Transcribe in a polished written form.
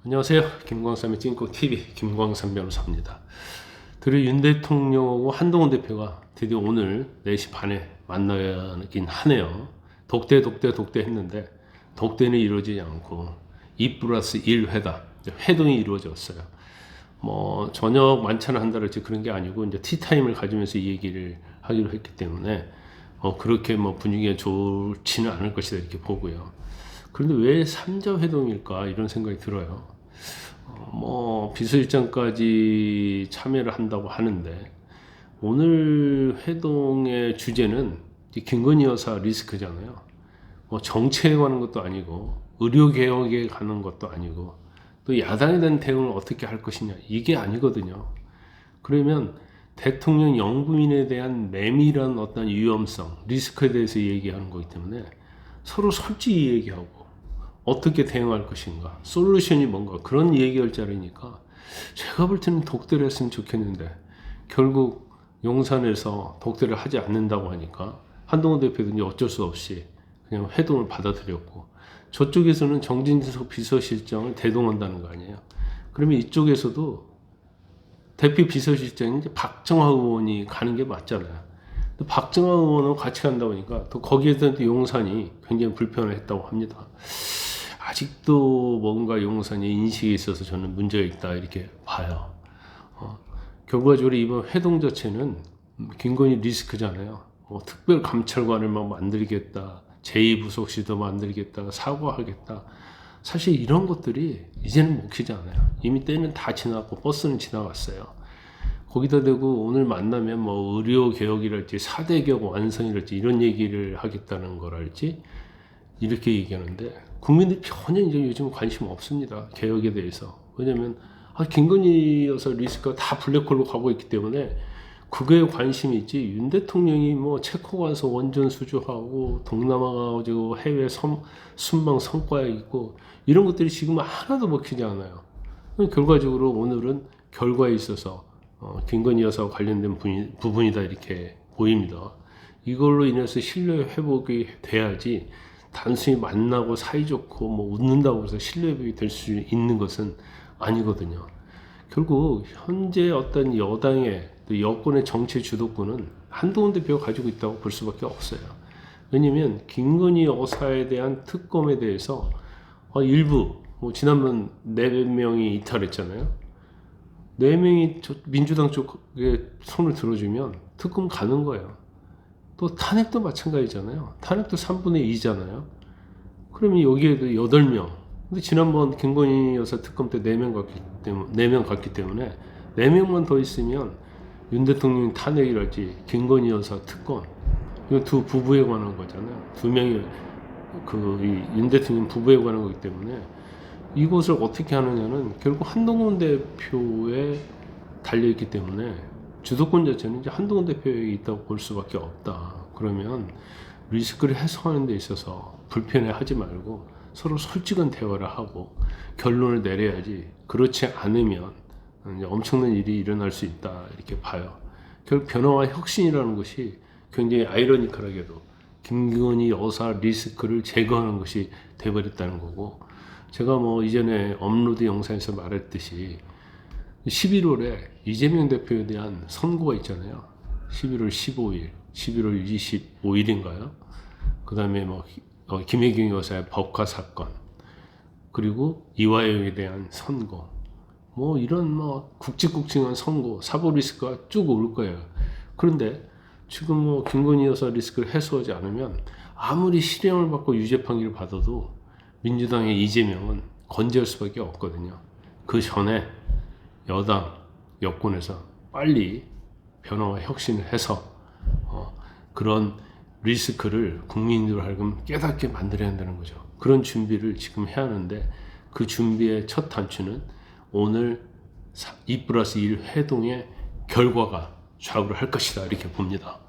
안녕하세요. 김광삼의 찐꽃TV 김광삼 변호사입니다. 드디어 윤 대통령하고 한동훈 대표가 드디어 오늘 4시 반에 만나긴 하네요. 독대 했는데 독대는 이루어지지 않고 2+1 회담, 회동이 이루어졌어요. 뭐 저녁 만찬을 한다랄지 그런 게 아니고 이제 티타임을 가지면서 이 얘기를 하기로 했기 때문에 그렇게 뭐 분위기가 좋지는 않을 것이다 이렇게 보고요. 그런데 왜 3자 회동일까 이런 생각이 들어요. 뭐 비서실장까지 참여를 한다고 하는데 오늘 회동의 주제는 김건희 여사 리스크잖아요. 뭐 정치에 관한 것도 아니고 의료개혁에 가는 것도 아니고 또 야당에 대한 대응을 어떻게 할 것이냐 이게 아니거든요. 그러면 대통령 영부인에 대한 내밀한 어떤 위험성, 리스크에 대해서 얘기하는 거기 때문에 서로 솔직히 얘기하고 어떻게 대응할 것인가, 솔루션이 뭔가 그런 얘기할 자리니까 제가 볼 때는 독대를 했으면 좋겠는데 결국 용산에서 독대를 하지 않는다고 하니까 한동훈 대표도 이제 어쩔 수 없이 그냥 회동을 받아들였고 저쪽에서는 정진석 비서실장을 대동한다는 거 아니에요. 그러면 이쪽에서도 대표 비서실장이 이제 박정화 의원이 가는 게 맞잖아요. 박정화 의원은 같이 간다 보니까 또 거기에 대한 용산이 굉장히 불편했다고 합니다. 아직도 뭔가 용산의 인식에 있어서 저는 문제가 있다 이렇게 봐요. 결과적으로 이번 회동 자체는 김건희 리스크잖아요. 특별 감찰관을 막 만들겠다, 제2부속실도 만들겠다, 사과하겠다. 사실 이런 것들이 이제는 먹히지 않아요. 이미 때는 다 지나갔고 버스는 지나갔어요. 거기다 대고 오늘 만나면 뭐 의료 개혁이랄지 4대 개혁 완성이랄지 이런 얘기를 하겠다는 거랄지 이렇게 얘기하는데 국민들이 전혀 이제 요즘 관심 없습니다. 개혁에 대해서. 왜냐면 김건희 여사 리스크가 다 블랙홀로 가고 있기 때문에 그거에 관심이 있지. 윤 대통령이 뭐 체코 가서 원전 수주하고 동남아 가지고 해외 순방 성과에 있고 이런 것들이 지금 하나도 먹히지 않아요. 결과적으로 오늘은 결과에 있어서 김건희 여사와 관련된 부분이다 이렇게 보입니다. 이걸로 인해서 신뢰 회복이 돼야지 단순히 만나고 사이좋고 뭐 웃는다고 해서 신뢰 회복이 될 수 있는 것은 아니거든요. 결국 현재 어떤 여당의 또 여권의 정치 주도권은 한동훈 대표가 가지고 있다고 볼 수밖에 없어요. 왜냐면 김건희 여사에 대한 특검에 대해서 일부 뭐 지난번 4명이 이탈했잖아요. 4명이 민주당 쪽에 손을 들어주면 특검 가는 거예요. 또 탄핵도 마찬가지잖아요. 탄핵도 3분의 2잖아요. 그러면 여기에도 8명. 근데 지난번 김건희 여사 특검 때 4명 갔기 때문에 4명만 더 있으면 윤 대통령 탄핵이랄지 김건희 여사 특검 이거 두 부부에 관한 거잖아요. 2명이 윤 대통령 부부에 관한 거기 때문에 이것을 어떻게 하느냐는 결국 한동훈 대표에 달려있기 때문에 주도권 자체는 이제 한동훈 대표에게 있다고 볼 수밖에 없다. 그러면 리스크를 해소하는 데 있어서 불편해하지 말고 서로 솔직한 대화를 하고 결론을 내려야지. 그렇지 않으면 이제 엄청난 일이 일어날 수 있다 이렇게 봐요. 결국 변화와 혁신이라는 것이 굉장히 아이러니컬하게도 김건희 여사 리스크를 제거하는 것이 돼버렸다는 거고, 제가 뭐 이전에 업로드 영상에서 말했듯이 11월에 이재명 대표에 대한 선고가 있잖아요. 11월 15일, 11월 25일인가요? 그 다음에 뭐 김혜경 여사의 법과 사건, 그리고 이화영에 대한 선고, 뭐 이런 뭐 굵직굵직한 선고, 사법 리스크가 쭉 올 거예요. 그런데 지금 뭐 김건희 여사 리스크를 해소하지 않으면 아무리 실형을 받고 유죄 판결을 받아도 민주당의 이재명은 건재할 수밖에 없거든요. 그 전에 여당, 여권에서 빨리 변화와 혁신을 해서 그런 리스크를 국민들로 하여금 깨닫게 만들어야 한다는 거죠. 그런 준비를 지금 해야 하는데 그 준비의 첫 단추는 오늘 2+1 회동의 결과가 좌우를 할 것이다 이렇게 봅니다.